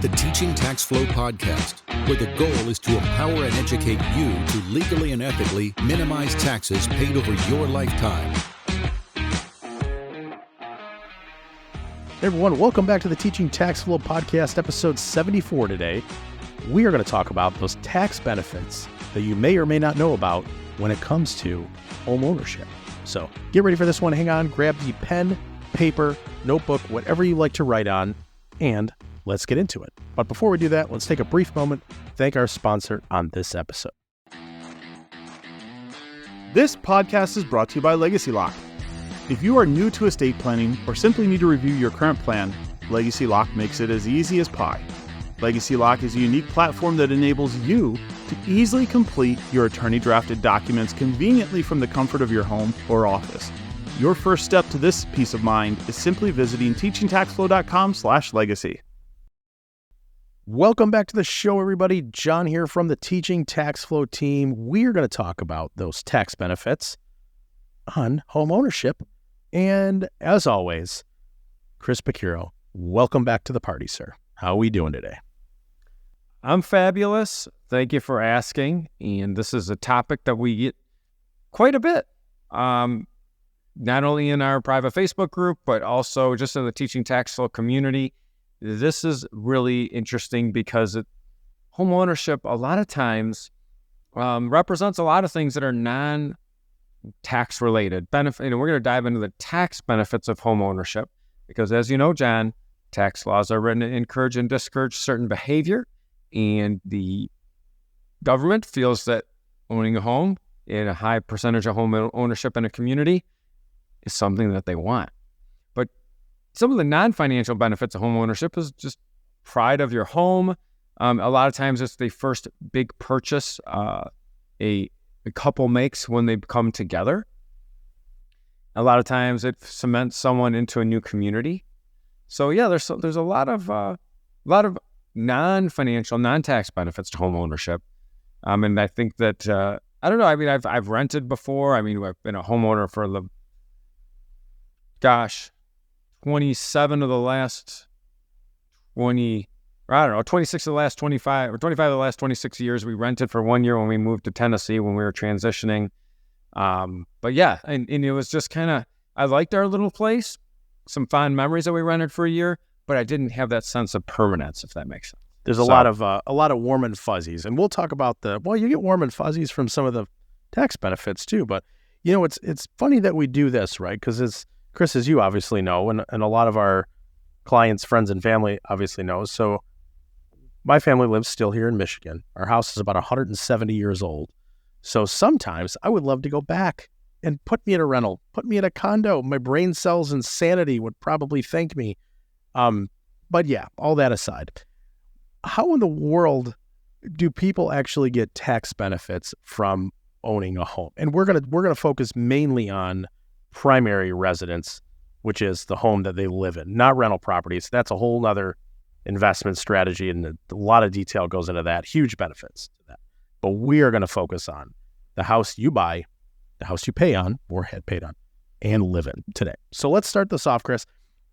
the Teaching Tax Flow podcast, where the goal is to empower and educate you to legally and ethically minimize taxes paid over your lifetime. Hey everyone, welcome back to the Teaching Tax Flow podcast, episode 74 today. We are going to talk about those tax benefits that you may or may not know about when it comes to home ownership. So get ready for this one. Hang on, grab the pen, paper, notebook, whatever you like to write on, and let's get into it. But before we do that, let's take a brief moment to thank our sponsor on this episode. This podcast is brought to you by Legacy Lock. If you are new to estate planning or simply need to review your current plan, Legacy Lock makes it as easy as pie. Legacy Lock is a unique platform that enables you to easily complete your attorney-drafted documents conveniently from the comfort of your home or office. Your first step to this peace of mind is simply visiting teachingtaxflow.com/legacy. Welcome back to the show, everybody. John here from the Teaching Tax Flow team. We are going to talk about those tax benefits on home ownership. And as always, Chris Picuro, welcome back to the party, sir. How are we doing today? I'm fabulous. Thank you for asking. And this is a topic that we get quite a bit, not only in our private Facebook group, but also just in the Teaching Tax Flow community. This is really interesting because home ownership a lot of times represents a lot of things that are non-tax related benefit. And we're going to dive into the tax benefits of home ownership because, as you know, John, tax laws are written to encourage and discourage certain behavior, and the government feels that owning a home and a high percentage of home ownership in a community is something that they want. But some of the non-financial benefits of home ownership is just pride of your home. A lot of times it's the first big purchase a couple makes when they come together. A lot of times it cements someone into a new community. So yeah, there's a lot of non-financial, non-tax benefits to home ownership. And I think that I don't know. I mean, I've rented before. I mean, I've been a homeowner for 27 of the last 20. I don't know, 26 of the last 25 or 25 of the last 26 years. We rented for 1 year when we moved to Tennessee when we were transitioning. But yeah, and it was just kind of, I liked our little place. Some fond memories that we rented for a year, but I didn't have that sense of permanence, if that makes sense. There's a lot of warm and fuzzies, and we'll talk about you get warm and fuzzies from some of the tax benefits too. But you know, it's funny that we do this, right? Because as Chris, as you obviously know, and a lot of our clients, friends, and family obviously knows. So my family lives still here in Michigan. Our house is about 170 years old. So sometimes I would love to go back and put me in a rental, put me in a condo. My brain cells and sanity would probably thank me. But yeah, all that aside, how in the world do people actually get tax benefits from owning a home? And we're gonna focus mainly on primary residence, which is the home that they live in, not rental properties. That's a whole other investment strategy, and a lot of detail goes into that. Huge benefits to that. But we are going to focus on the house you buy, the house you pay on or had paid on, and live in today. So let's start this off, Chris.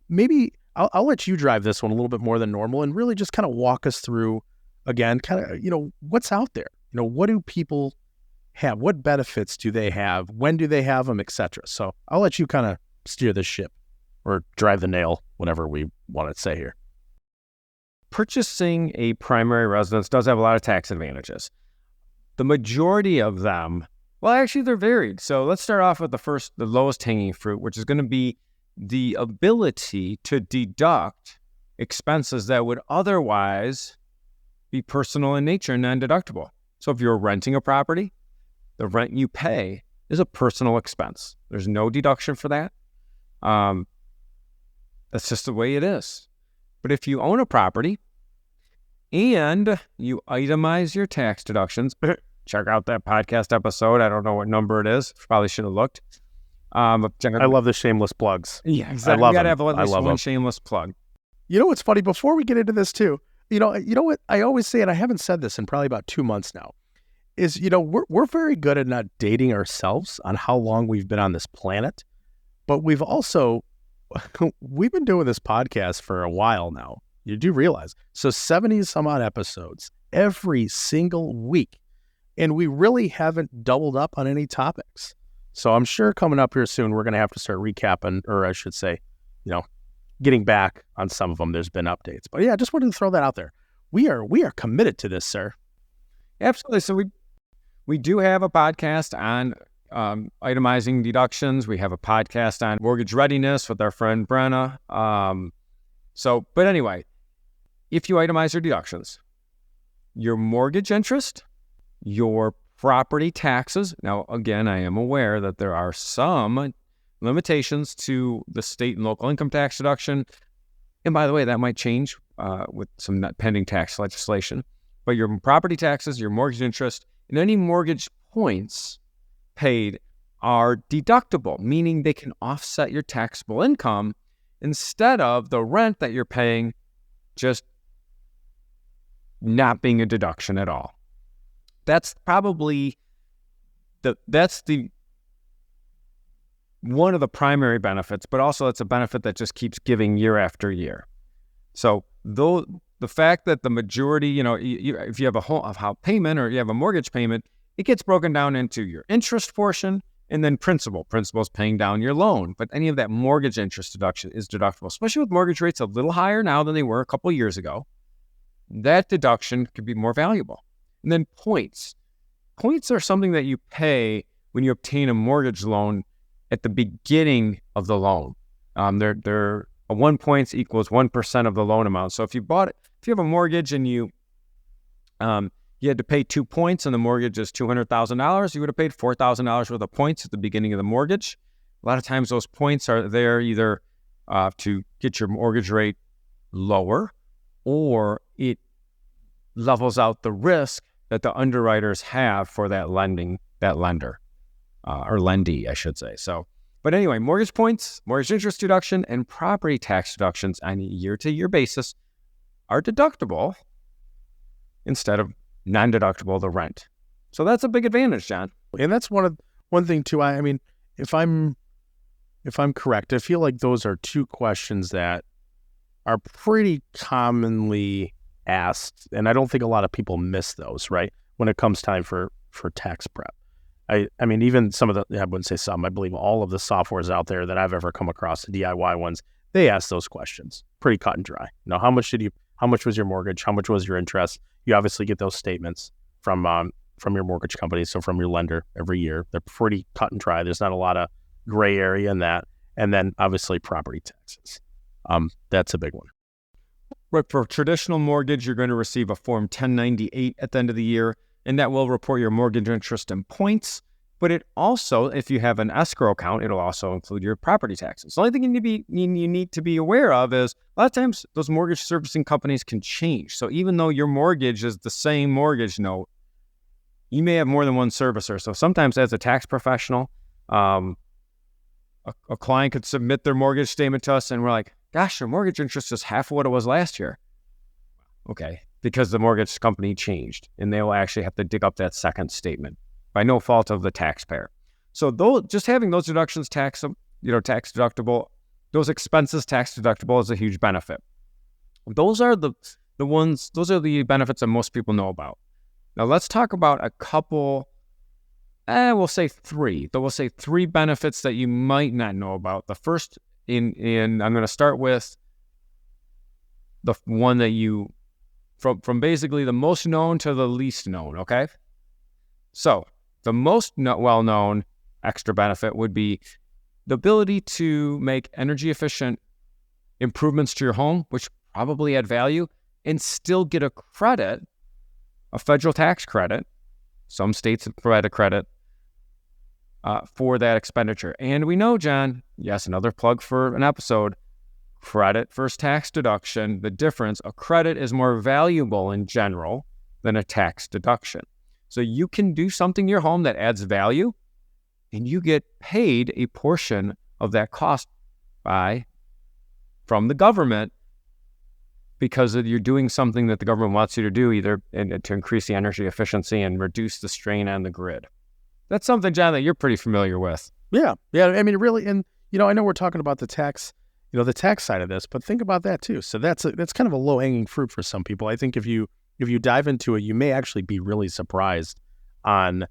Maybe I'll let you drive this one a little bit more than normal and really just kind of walk us through, again, kind of, what's out there? What do people have? What benefits do they have? When do they have them, et cetera? So I'll let you kind of steer this ship or drive the nail, whatever we want to say here. Purchasing a primary residence does have a lot of tax advantages. The majority of them, well, actually, they're varied. So let's start off with the lowest hanging fruit, which is going to be the ability to deduct expenses that would otherwise be personal in nature and non-deductible. So if you're renting a property, the rent you pay is a personal expense. There's no deduction for that. That's just the way it is. But if you own a property and you itemize your tax deductions, check out that podcast episode. I don't know what number it is. Probably should have looked. I love the shameless plugs. Yeah, exactly. You got to have at least one shameless plug. You know what's funny? Before we get into this too, you know what I always say, and I haven't said this in probably about 2 months now, is we're very good at not dating ourselves on how long we've been on this planet, but we've been doing this podcast for a while now. You do realize. So 70 some odd episodes every single week. And we really haven't doubled up on any topics. So I'm sure coming up here soon, we're going to have to start recapping, or I should say, getting back on some of them. There's been updates. But yeah, I just wanted to throw that out there. We are committed to this, sir. Absolutely. So we do have a podcast on itemizing deductions. We have a podcast on mortgage readiness with our friend Brenna. But anyway, if you itemize your deductions, your mortgage interest, your property taxes. Now, again, I am aware that there are some limitations to the state and local income tax deduction. And by the way, that might change with some pending tax legislation. But your property taxes, your mortgage interest, and any mortgage points paid are deductible, meaning they can offset your taxable income instead of the rent that you're paying just not being a deduction at all. That's probably the one of the primary benefits, but also it's a benefit that just keeps giving year after year. So though the fact that the majority, if you have a house payment or you have a mortgage payment, it gets broken down into your interest portion and then principal. Principal is paying down your loan, but any of that mortgage interest deduction is deductible, especially with mortgage rates a little higher now than they were a couple of years ago. That deduction could be more valuable. And then points. Points are something that you pay when you obtain a mortgage loan at the beginning of the loan. They're 1 point equals 1% of the loan amount. So if you have a mortgage and you had to pay 2 points and the mortgage is $200,000, you would have paid $4,000 worth of points at the beginning of the mortgage. A lot of times those points are there either to get your mortgage rate lower, or it levels out the risk that the underwriters have for that lender, or lendee, I should say. So, but anyway, mortgage points, mortgage interest deduction, and property tax deductions on a year-to-year basis are deductible instead of non-deductible, the rent. So that's a big advantage, John. And that's one thing too. I mean, if I'm correct, I feel like those are two questions that are pretty commonly asked, and I don't think a lot of people miss those, right? When it comes time for tax prep. I mean, even some of I wouldn't say some, I believe all of the softwares out there that I've ever come across, the DIY ones, they ask those questions. Pretty cut and dry. How much was your mortgage? How much was your interest? You obviously get those statements from your mortgage company, so from your lender every year. They're pretty cut and dry. There's not a lot of gray area in that. And then obviously property taxes. That's a big one. Right. For traditional mortgage, you're going to receive a Form 1098 at the end of the year, and that will report your mortgage interest and points. But it also, if you have an escrow account, it'll also include your property taxes. The only thing you need to be aware of is a lot of times those mortgage servicing companies can change. So even though your mortgage is the same mortgage note, you may have more than one servicer. So sometimes as a tax professional, a client could submit their mortgage statement to us and we're like, gosh, your mortgage interest is half of what it was last year. Okay, because the mortgage company changed and they will actually have to dig up that second statement by no fault of the taxpayer. So just having those deductions tax deductible, those expenses tax deductible is a huge benefit. Those are the benefits that most people know about. Now let's talk about a couple, we'll say three. We'll say three benefits that you might not know about. The first I'm going to start with the one that from basically the most known to the least known, okay? So the most well-known extra benefit would be the ability to make energy efficient improvements to your home, which probably add value, and still get a credit, a federal tax credit. Some states provide a credit for that expenditure. And we know, John, yes, another plug for an episode, credit versus tax deduction, the difference, a credit is more valuable in general than a tax deduction. So you can do something in your home that adds value and you get paid a portion of that cost from the government because you're doing something that the government wants you to do, either to increase the energy efficiency and reduce the strain on the grid. That's something, John, that you're pretty familiar with. Yeah. I mean, really, and I know we're talking about the tax the tax side of this, but think about that too. So that's kind of a low hanging fruit for some people. I think if you dive into it, you may actually be really surprised on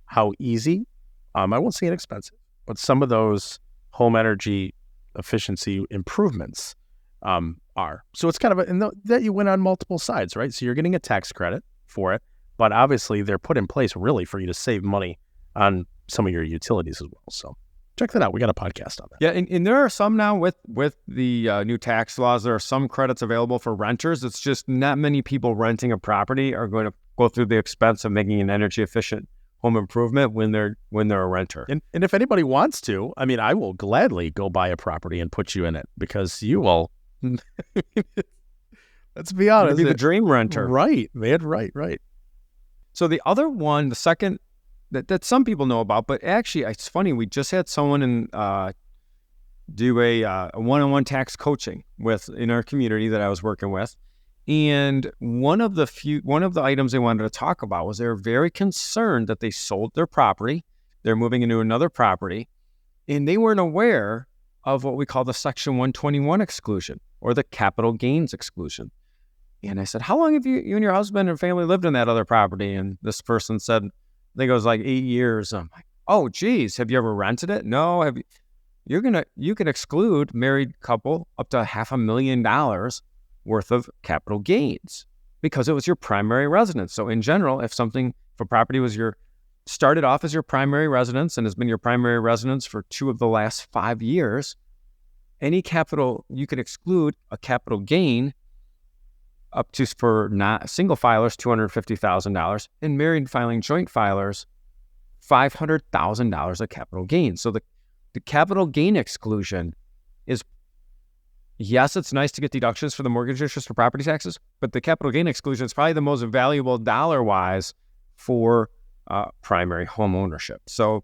how easy, I won't say inexpensive, but some of those home energy efficiency improvements are. So it's kind of that you win on multiple sides, right? So you're getting a tax credit for it, but obviously they're put in place really for you to save money on some of your utilities as well. So check that out. We got a podcast on that. Yeah, and there are some now with the new tax laws. There are some credits available for renters. It's just not many people renting a property are going to go through the expense of making an energy efficient home improvement when they're a renter. And if anybody wants to, I mean, I will gladly go buy a property and put you in it because you will. Let's be honest. Be the dream renter. Right, man. Right. So the other one, the second that some people know about, but actually it's funny. We just had someone do a one-on-one tax coaching in our community that I was working with. And one of the items they wanted to talk about was they were very concerned that they sold their property. They're moving into another property, and they weren't aware of what we call the Section 121 exclusion or the capital gains exclusion. And I said, how long have you and your husband and family lived in that other property? And this person said, I think it was like 8 years. I'm like, oh, geez, have you ever rented it? No. Have you? You can exclude married couple up to $500,000 worth of capital gains because it was your primary residence. So in general, if a property was started off as your primary residence and has been your primary residence for 2 of the last 5 years, any capital, you could exclude a capital gain up to, for not single filers, $250,000, and married filing joint filers, $500,000 of capital gain. So the capital gain exclusion is, yes, it's nice to get deductions for the mortgage interest for property taxes, but the capital gain exclusion is probably the most valuable dollar-wise for primary home ownership. So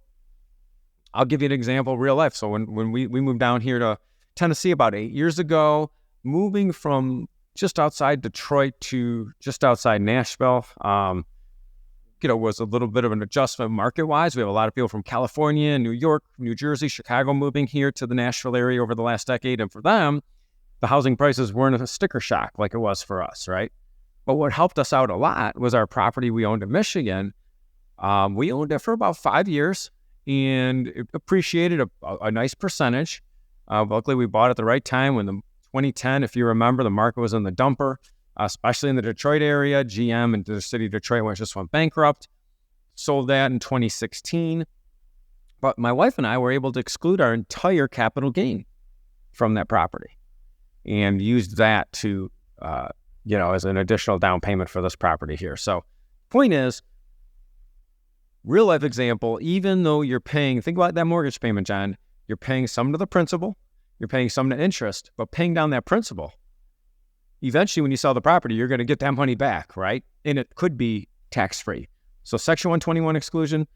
I'll give you an example, real life. So when we moved down here to Tennessee about 8 years ago, moving from just outside Detroit to just outside Nashville, was a little bit of an adjustment market-wise. We have a lot of people from California, New York, New Jersey, Chicago moving here to the Nashville area over the last decade. And for them, the housing prices weren't a sticker shock like it was for us, right? But what helped us out a lot was our property we owned in Michigan. We owned it for about 5 years, and it appreciated a nice percentage. Luckily, we bought at the right time when the 2010, if you remember, the market was in the dumper, especially in the Detroit area. GM and the city of Detroit just went bankrupt. Sold that in 2016. But my wife and I were able to exclude our entire capital gain from that property and used that to, as an additional down payment for this property here. So point is, real life example, even though you're paying, think about that mortgage payment, John, you're paying some to the principal, you're paying some to interest, but paying down that principal, eventually when you sell the property, you're going to get that money back, right? And it could be tax-free. So Section 121 exclusion,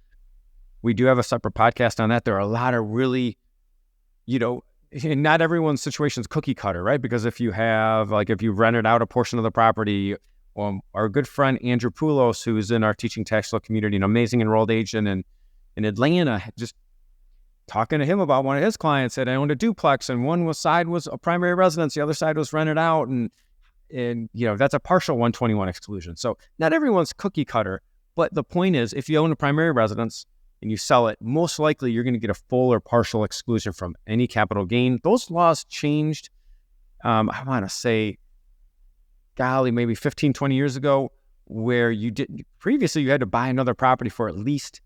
we do have a separate podcast on that. There are a lot of really, and not everyone's situation is cookie cutter, right? Because if you rented out a portion of the property, our good friend Andrew Poulos, who's in our teaching tax law community, an amazing enrolled agent in Atlanta, just talking to him about one of his clients that owned a duplex, and one side was a primary residence, the other side was rented out, and that's a partial 121 exclusion. So not everyone's cookie cutter, but the point is, if you own a primary residence and you sell it, most likely you're going to get a full or partial exclusion from any capital gain. Those laws changed, I want to say, maybe 15, 20 years ago, where previously you had to buy another property for at least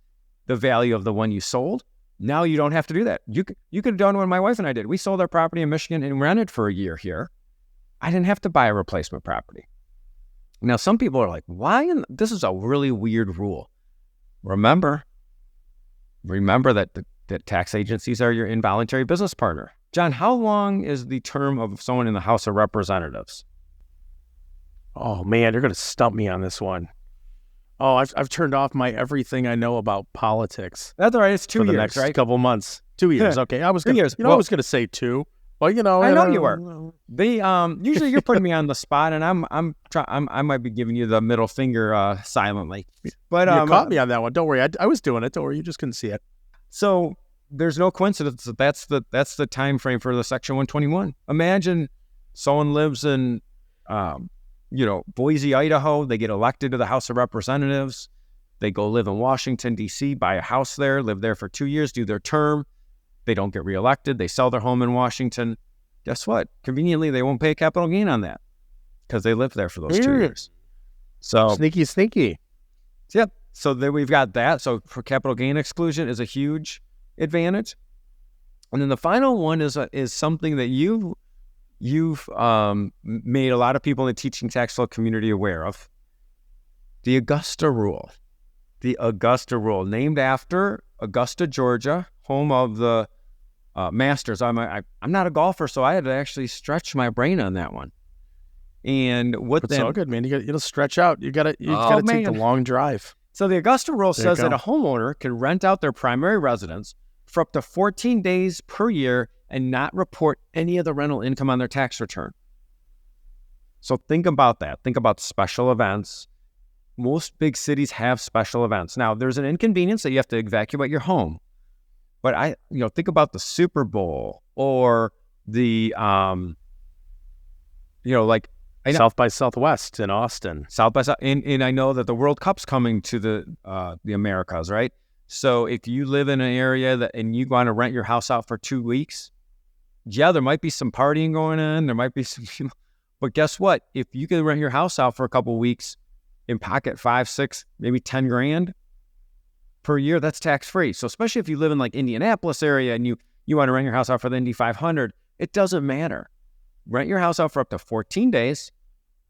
the value of the one you sold. Now you don't have to do that. You could have done what my wife and I did. We sold our property in Michigan and rented for a year here. I didn't have to buy a replacement property. Now, some people are like, why? This is a really weird rule. Remember that tax agencies are your involuntary business partner. John, how long is the term of someone in the House of Representatives? Oh, man, you're going to stump me on this one. Oh, I've turned off my everything I know about politics. That's all right. It's 2 years, for the next right? couple months. 2 years. Okay. I was going to say 2, but I know you were. Usually you're putting me on the spot, and I might be giving you the middle finger silently. But you caught me on that one. Don't worry. I was doing it. Don't worry. You just couldn't see it. So there's no coincidence that that's the time frame for the Section 121. Imagine someone lives in, Boise, Idaho. They get elected to the House of Representatives. They go live in Washington, D.C., buy a house there, live there for 2 years, do their term. They don't get reelected. They sell their home in Washington. Guess what? Conveniently, they won't pay a capital gain on that because they lived there for those 2 years. So Sneaky. Yep. So then we've got that. So for capital gain exclusion is a huge advantage. And then the final one is something that you've made a lot of people in the teaching tax law community aware of. The Augusta rule. The Augusta rule, named after Augusta, Georgia, home of the Masters. I'm not a golfer, so I had to actually stretch my brain on that one. And it's all good, man. You'll stretch out. You gotta take the long drive. So the Augusta rule says that a homeowner can rent out their primary residence for up to 14 days per year and not report any of the rental income on their tax return. So think about that. Think about special events. Most big cities have special events. Now, there's an inconvenience that you have to evacuate your home. But think about the Super Bowl or the, South by Southwest in Austin. And I know that the World Cup's coming to the Americas, right? So if you live in an area and you want to rent your house out for 2 weeks, yeah, there might be some partying going on. There might be some, but guess what? If you can rent your house out for a couple of weeks and pocket 5, 6, maybe 10 grand per year, that's tax free. So especially if you live in like Indianapolis area and you want to rent your house out for the Indy 500, it doesn't matter. Rent your house out for up to 14 days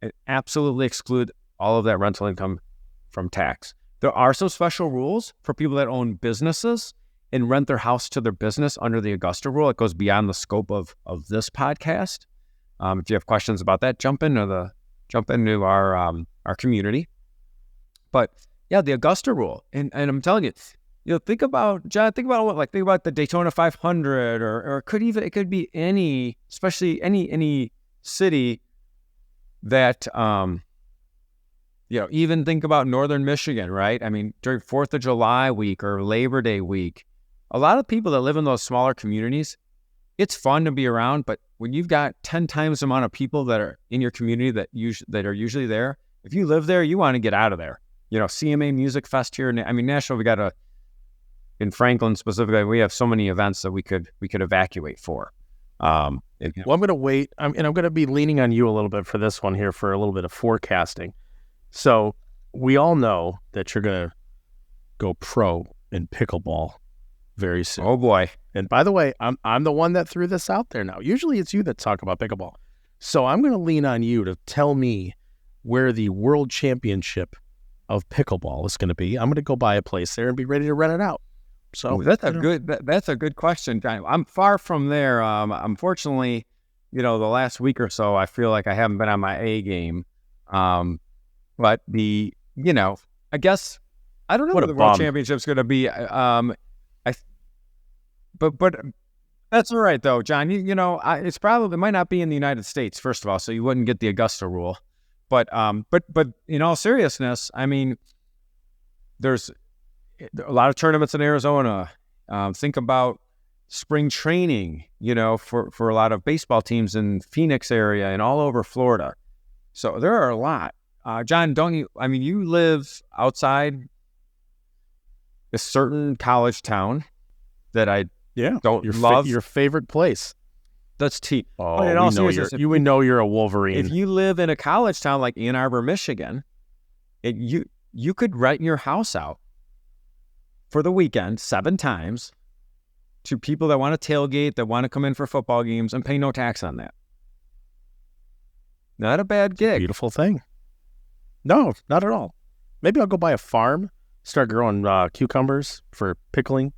and absolutely exclude all of that rental income from tax. There are some special rules for people that own businesses and rent their house to their business under the Augusta rule. It goes beyond the scope of this podcast. If you have questions about that, jump into our community. But yeah, the Augusta rule, and I'm telling you, think about the Daytona 500, or it could be any, especially any city that, even think about Northern Michigan, right? I mean, during 4th of July week or Labor Day week, a lot of people that live in those smaller communities, it's fun to be around, but when you've got 10 times the amount of people that are in your community that are usually there, if you live there, you want to get out of there. CMA Music Fest here. I mean, Nashville, in Franklin specifically, we have so many events that we could evacuate for. Well, I'm going to wait. I'm going to be leaning on you a little bit for this one here for a little bit of forecasting. So we all know that you're going to go pro in pickleball very soon. Oh boy! And by the way, I'm the one that threw this out there now. Usually it's you that talk about pickleball. So I'm going to lean on you to tell me where the world championship of pickleball is going to be. I'm going to go buy a place there and be ready to rent it out. So that's a good question. I'm far from there. Unfortunately, the last week or so, I feel like I haven't been on my A game. But I guess I don't know what the world championship's going to be. But that's all right though, John. It might not be in the United States, first of all, so you wouldn't get the Augusta rule. But in all seriousness, I mean, there's a lot of tournaments in Arizona. Think about spring training, for a lot of baseball teams in Phoenix area and all over Florida. So there are a lot. John, you live outside a certain college town that I don't love. Your favorite place. That's T. Oh, we know you're a Wolverine. If you live in a college town like Ann Arbor, Michigan, you could rent your house out for the weekend 7 times to people that want to tailgate, that want to come in for football games and pay no tax on that. Not a bad gig. Beautiful thing. No, not at all. Maybe I'll go buy a farm, start growing cucumbers for pickling,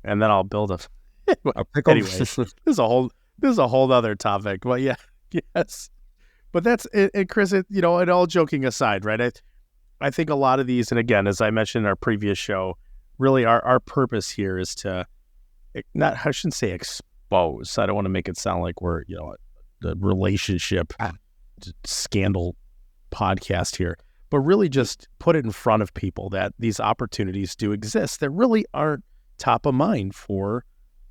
and then I'll build a pickle. Anyway, this is a whole other topic. But yes. But that's it, Chris. And all joking aside, right? I think a lot of these, and again, as I mentioned in our previous show, really our purpose here is to I shouldn't say expose. I don't want to make it sound like we're the relationship scandal podcast here, but really just put it in front of people that these opportunities do exist that really aren't top of mind for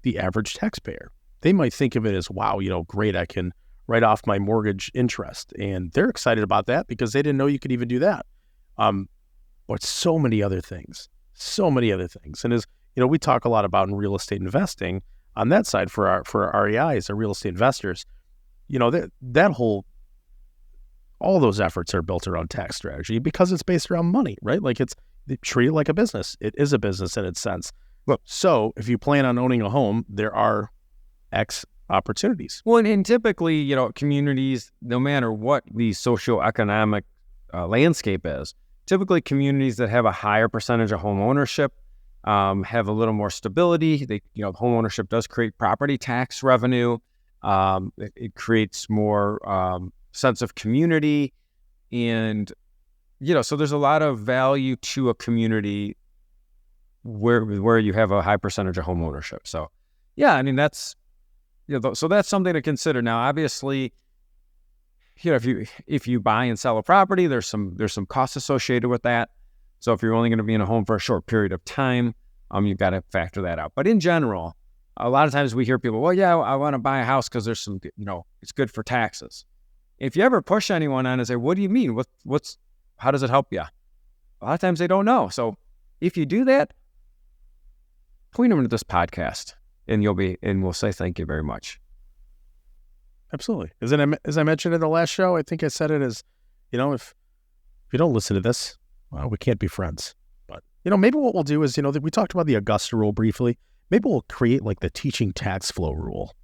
the average taxpayer. They might think of it as, wow, great, I can write off my mortgage interest. And they're excited about that because they didn't know you could even do that. But so many other things. And as we talk a lot about in real estate investing on that side for our REIs, our real estate investors, all those efforts are built around tax strategy because it's based around money, right? Like they treat it like a business. It is a business in its sense. So if you plan on owning a home, there are X opportunities. Well, and typically, communities, no matter what the socioeconomic landscape is, typically communities that have a higher percentage of home ownership have a little more stability. Home ownership does create property tax revenue. It creates more sense of community, and so there's a lot of value to a community where you have a high percentage of home ownership. So, yeah, I mean that's so that's something to consider. Now, obviously, if you buy and sell a property, there's some costs associated with that. So if you're only going to be in a home for a short period of time, you've got to factor that out. But in general, a lot of times we hear people, well, yeah, I want to buy a house because there's some, it's good for taxes. If you ever push anyone on and say, what do you mean? How does it help you? A lot of times they don't know. So if you do that, point them to this podcast and we'll say thank you very much. Absolutely. As I mentioned in the last show, I think I said it as, if you don't listen to this, well, we can't be friends. But, maybe what we'll do is, we talked about the Augusta rule briefly. Maybe we'll create like the teaching tax flow rule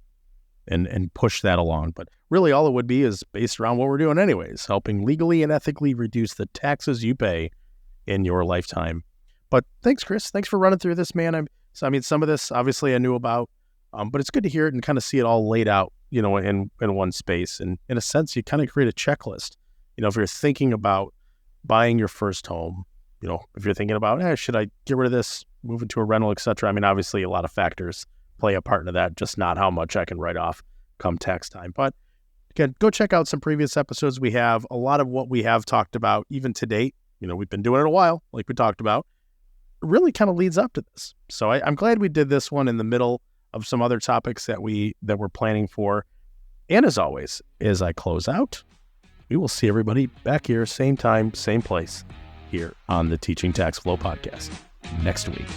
and push that along. But really all it would be is based around what we're doing anyways, helping legally and ethically reduce the taxes you pay in your lifetime. But thanks, Chris. Thanks for running through this, man. Some of this obviously I knew about, but it's good to hear it and kind of see it all laid out, in one space. And in a sense, you kind of create a checklist. If you're thinking about buying your first home, if you're thinking about, should I get rid of this, move into a rental, et cetera. I mean, obviously a lot of factors play a part into that, just not how much I can write off come tax time. But again, go check out some previous episodes. We have a lot of what we have talked about even to date. We've been doing it a while, like we talked about. It really kind of leads up to this. So I'm glad we did this one in the middle of some other topics that we're planning for. And as always, as I close out, we will see everybody back here, same time, same place, here on the Teaching Tax Flow podcast next week.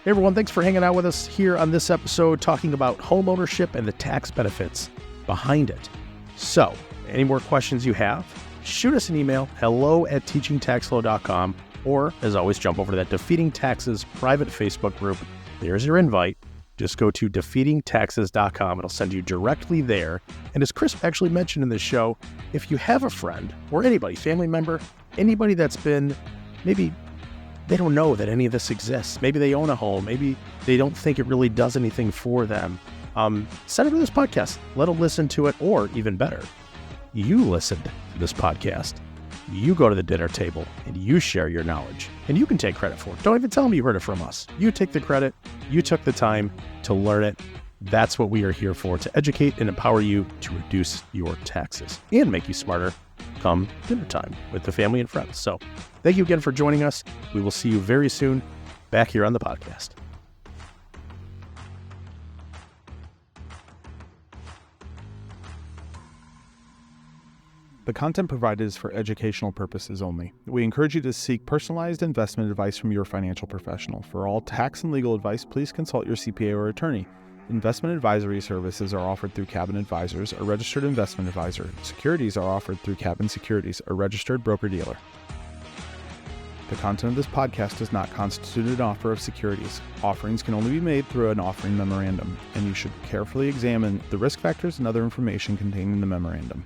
Hey everyone, thanks for hanging out with us here on this episode talking about homeownership and the tax benefits behind it. So, any more questions you have, shoot us an email, hello@teachingtaxflow.com, or as always, jump over to that Defeating Taxes private Facebook group. There's your invite. Just go to defeatingtaxes.com. It'll send you directly there. And as Chris actually mentioned in this show, if you have a friend or anybody, family member, anybody that's been, maybe they don't know that any of this exists. Maybe they own a home. Maybe they don't think it really does anything for them. Send them to this podcast. Let them listen to it. Or even better, you listened to this podcast. You go to the dinner table and you share your knowledge, and you can take credit for it. Don't even tell them you heard it from us. You take the credit. You took the time to learn it. That's what we are here for, to educate and empower you to reduce your taxes and make you smarter come dinner time with the family and friends. So thank you again for joining us. We will see you very soon back here on the podcast. The content provided is for educational purposes only. We encourage you to seek personalized investment advice from your financial professional. For all tax and legal advice, please consult your CPA or attorney. Investment advisory services are offered through Cabin Advisors, a registered investment advisor. Securities are offered through Cabin Securities, a registered broker-dealer. The content of this podcast does not constitute an offer of securities. Offerings can only be made through an offering memorandum, and you should carefully examine the risk factors and other information contained in the memorandum.